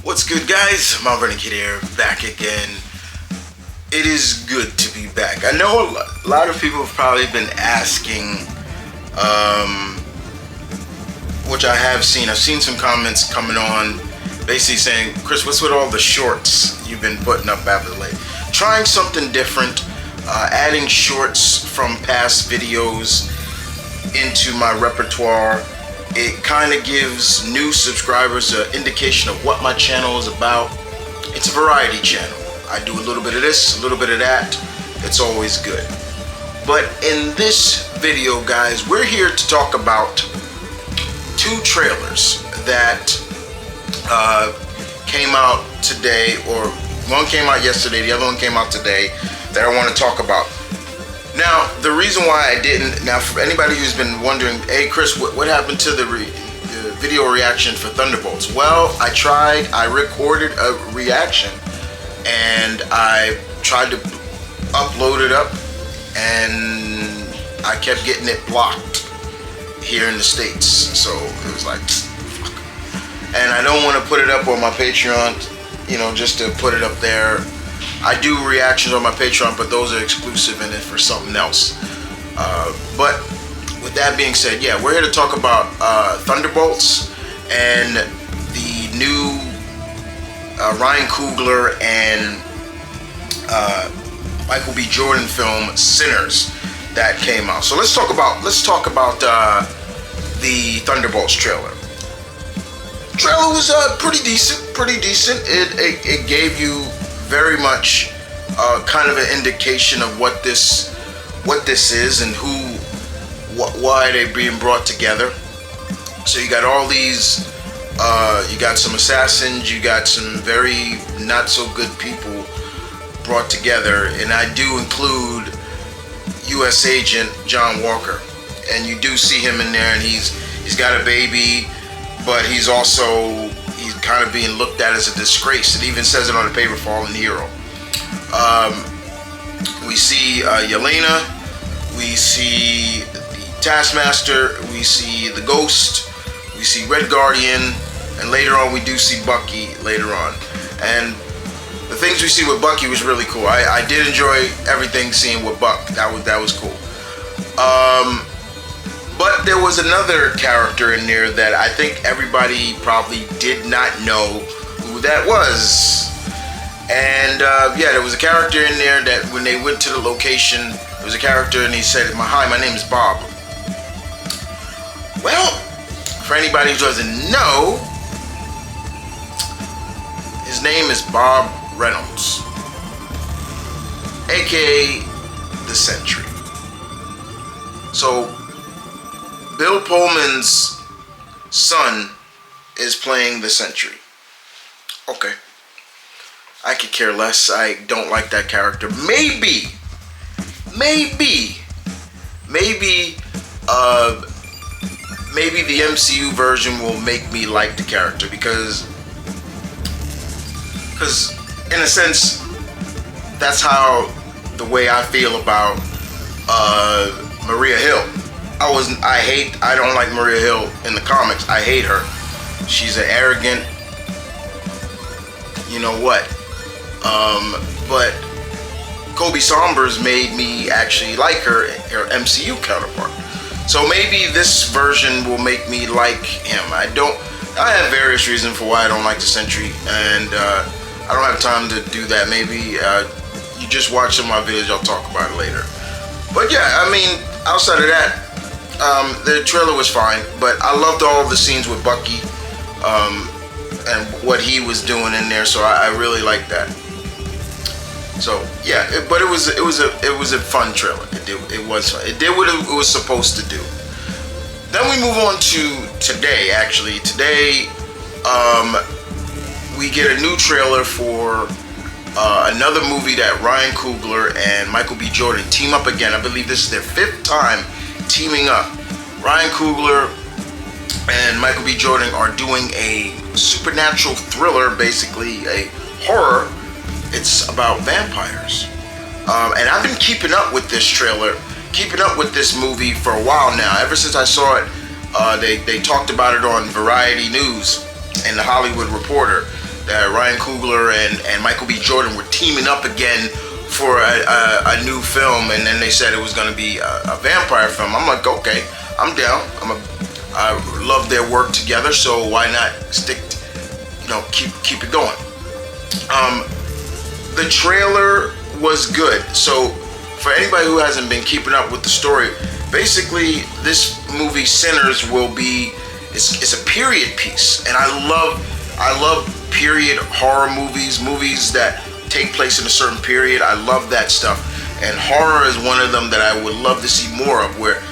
What's good, guys? M.V.K here, back again. It is good to be back. I know a lot of people have probably been asking, which I have seen. I've seen some comments coming on, basically saying, Chris, what's with all the shorts you've been putting up as of late? Trying something different, adding shorts from past videos into my repertoire. It kind of gives new subscribers an indication of what my channel is about. It's a variety channel. I do a little bit of this, a little bit of that. It's always good. But in this video, guys, we're here to talk about two trailers that came out today, or one came out yesterday, the other one came out today, that I want to talk about. Now, the reason why I didn't, now for anybody who's been wondering, hey Chris, what happened to the video reaction for ThunderBolts? Well, I recorded a reaction and I tried to upload it up and I kept getting it blocked here in the States. So it was like, fuck. And I don't want to put it up on my Patreon, just to put it up there. I do reactions on my Patreon, but those are exclusive and it's for something else. But with that being said, yeah, we're here to talk about ThunderBolts and the new Ryan Coogler and Michael B. Jordan film Sinners that came out. So let's talk about the ThunderBolts trailer. Trailer was pretty decent. It gave you very much kind of an indication of what this is and why they're being brought together. So you got all these, you got some assassins, you got some very not so good people brought together, and I do include U.S. Agent John Walker, and you do see him in there, and he's got a baby, but he's kind of being looked at as a disgrace. It even says it on the paper, fallen hero. We see Yelena, we see the Taskmaster, we see the Ghost, we see Red Guardian, and later on we do see Bucky later on. And the things we see with Bucky was really cool. I did enjoy everything seeing with Buck. That was cool. But there was another character in there that I think everybody probably did not know who that was. And yeah, there was a character in there that when they went to the location, there was a character and he said, hi, my name is Bob. Well, for anybody who doesn't know, his name is Bob Reynolds, aka the Sentry. So Bill Pullman's son is playing the Sentry. Okay. I could care less. I don't like that character. Maybe the MCU version will make me like the character because in a sense, that's how the way I feel about Maria Hill. I don't like Maria Hill in the comics. I hate her. She's an arrogant, you know what. But Kobe Sombers made me actually like her MCU counterpart. So maybe this version will make me like him. I have various reasons for why I don't like the Sentry, and I don't have time to do that. Maybe you just watch some of my videos, I'll talk about it later. But yeah, I mean, outside of that, the trailer was fine, but I loved all the scenes with Bucky and what he was doing in there, so I really liked that. So yeah, but it was a fun trailer. It was fun. It did what it was supposed to do. Then we move on to today. Actually, today we get a new trailer for another movie that Ryan Coogler and Michael B. Jordan team up again. I believe this is their 5th time teaming up. Ryan Coogler and Michael B. Jordan are doing a supernatural thriller, basically a horror. It's about vampires. And I've been keeping up with this trailer, keeping up with this movie for a while now. Ever since I saw it, they talked about it on Variety News and The Hollywood Reporter. that Ryan Coogler and Michael B. Jordan were teaming up again for a new film, and then they said it was going to be a vampire film. I'm like, okay, I'm down. I love their work together, so why not keep it going. The trailer was good. So for anybody who hasn't been keeping up with the story, basically this movie Sinners will be it's a period piece, and I love period horror movies that take place in a certain period. I love that stuff, and horror is one of them that I would love to see more of, where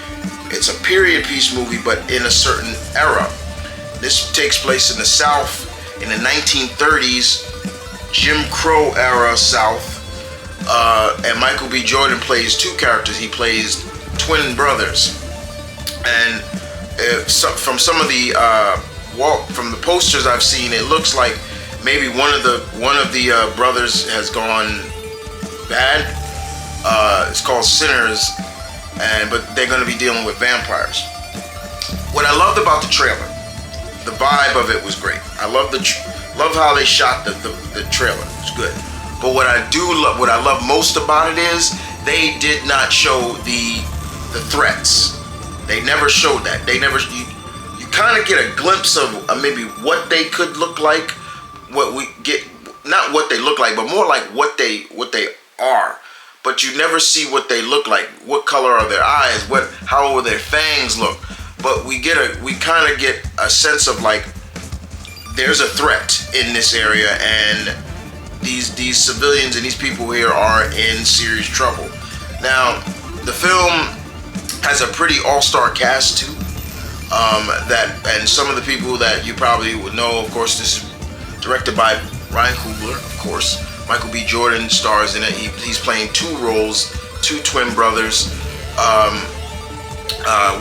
it's a period piece movie but in a certain era. This takes place in the South in the 1930s, Jim Crow era South, and Michael B. Jordan plays two characters. He plays twin brothers, and from some of the from the posters I've seen, it looks like maybe one of the brothers has gone bad. It's called Sinners, but they're going to be dealing with vampires. What I loved about the trailer, the vibe of it was great. I love how they shot the trailer. It's good. But what I love most about it is they did not show the threats. They never showed that. You kind of get a glimpse of maybe what they could look like. What we get, not what they look like, but more like what they are. But you never see what they look like. What color are their eyes? How will their fangs look? But we kind of get a sense of like there's a threat in this area, and these civilians and these people here are in serious trouble. Now, the film has a pretty all-star cast too. And some of the people that you probably would know, of course, this is directed by Ryan Coogler, of course. Michael B. Jordan stars in it. He's playing two roles, two twin brothers.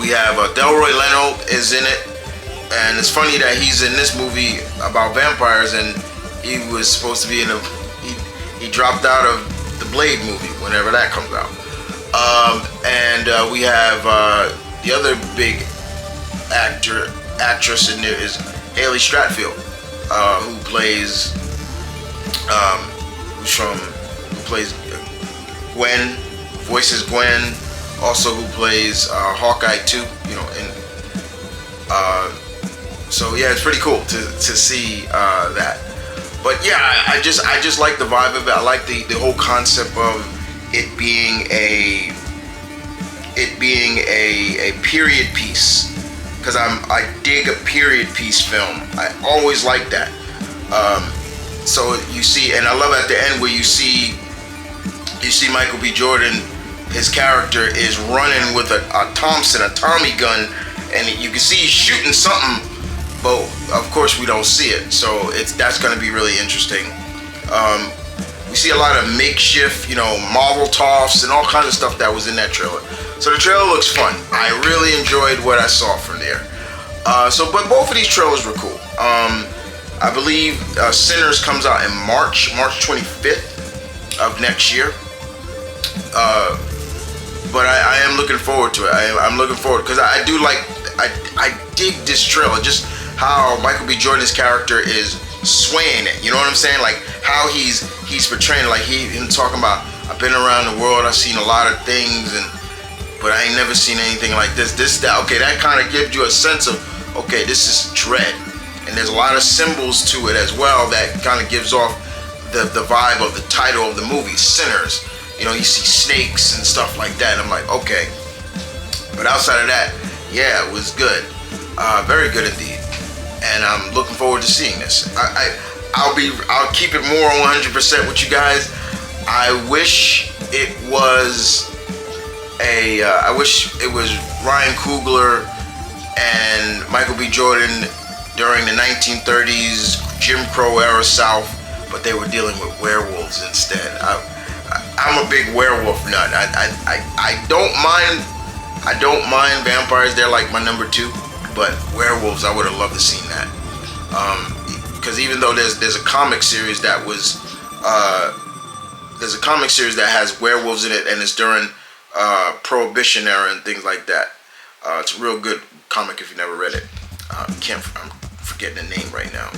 We have Delroy Lindo is in it, and it's funny that he's in this movie about vampires, and he was supposed to be he dropped out of the Blade movie whenever that comes out. We have the other big actress in there is Haley Stratfield, who plays Gwen, voices Gwen, also who plays Hawkeye too, so yeah, it's pretty cool to see that. But yeah, I just like the vibe of it. I like the whole concept of it being a period piece, because I dig a period piece film. I always like that. So you see, and I love at the end where you see Michael B. Jordan, his character is running with a Tommy gun, and you can see he's shooting something, but of course we don't see it. So that's going to be really interesting. We see a lot of makeshift, Marvel toffs and all kinds of stuff that was in that trailer. So the trailer looks fun. I really enjoyed what I saw from there. But both of these trailers were cool. I believe Sinners comes out in March 25th of next year. But I am looking forward to it. I'm looking forward because I dig this trailer, just how Michael B. Jordan's character is swaying it. You know what I'm saying? Like how he's portraying, like him talking about, I've been around the world, I've seen a lot of things, but I ain't never seen anything like this. Okay, that kind of gives you a sense of, okay, this is dread. And there's a lot of symbols to it as well that kind of gives off the vibe of the title of the movie, Sinners. You see snakes and stuff like that. And I'm like, okay. But outside of that, yeah, it was good. Very good indeed. And I'm looking forward to seeing this. I'll keep it more 100% with you guys. I wish it was Ryan Coogler and Michael B. Jordan during the 1930s Jim Crow era South, but they were dealing with werewolves instead. I'm a big werewolf nut. I don't mind vampires. They're like my number two, but werewolves, I would have loved to seen that. Because even though there's a comic series that has werewolves in it, and it's during Prohibition era and things like that. It's a real good comic if you never read it. I'm forgetting the name right now.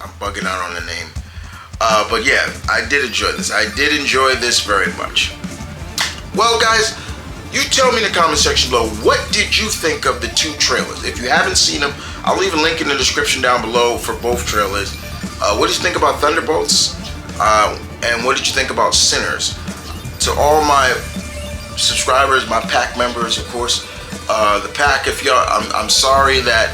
I'm bugging out on the name. But yeah, I did enjoy this. I did enjoy this very much. Well, guys, you tell me in the comment section below, what did you think of the 2 trailers? If you haven't seen them, I'll leave a link in the description down below for both trailers. What did you think about ThunderBolts? And what did you think about Sinners? To all my subscribers, my pack members, of course, the pack, if y'all, I'm sorry that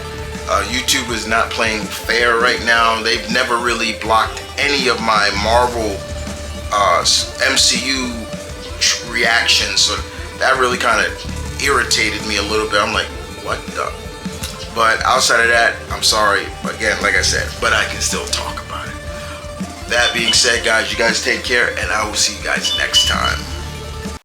YouTube is not playing fair right now. They've never really blocked any of my Marvel MCU reactions, so that really kind of irritated me a little bit. I'm like, what the? But outside of that, I'm sorry. Again, like I said, but I can still talk about it. That being said, guys, you guys take care, and I will see you guys next time.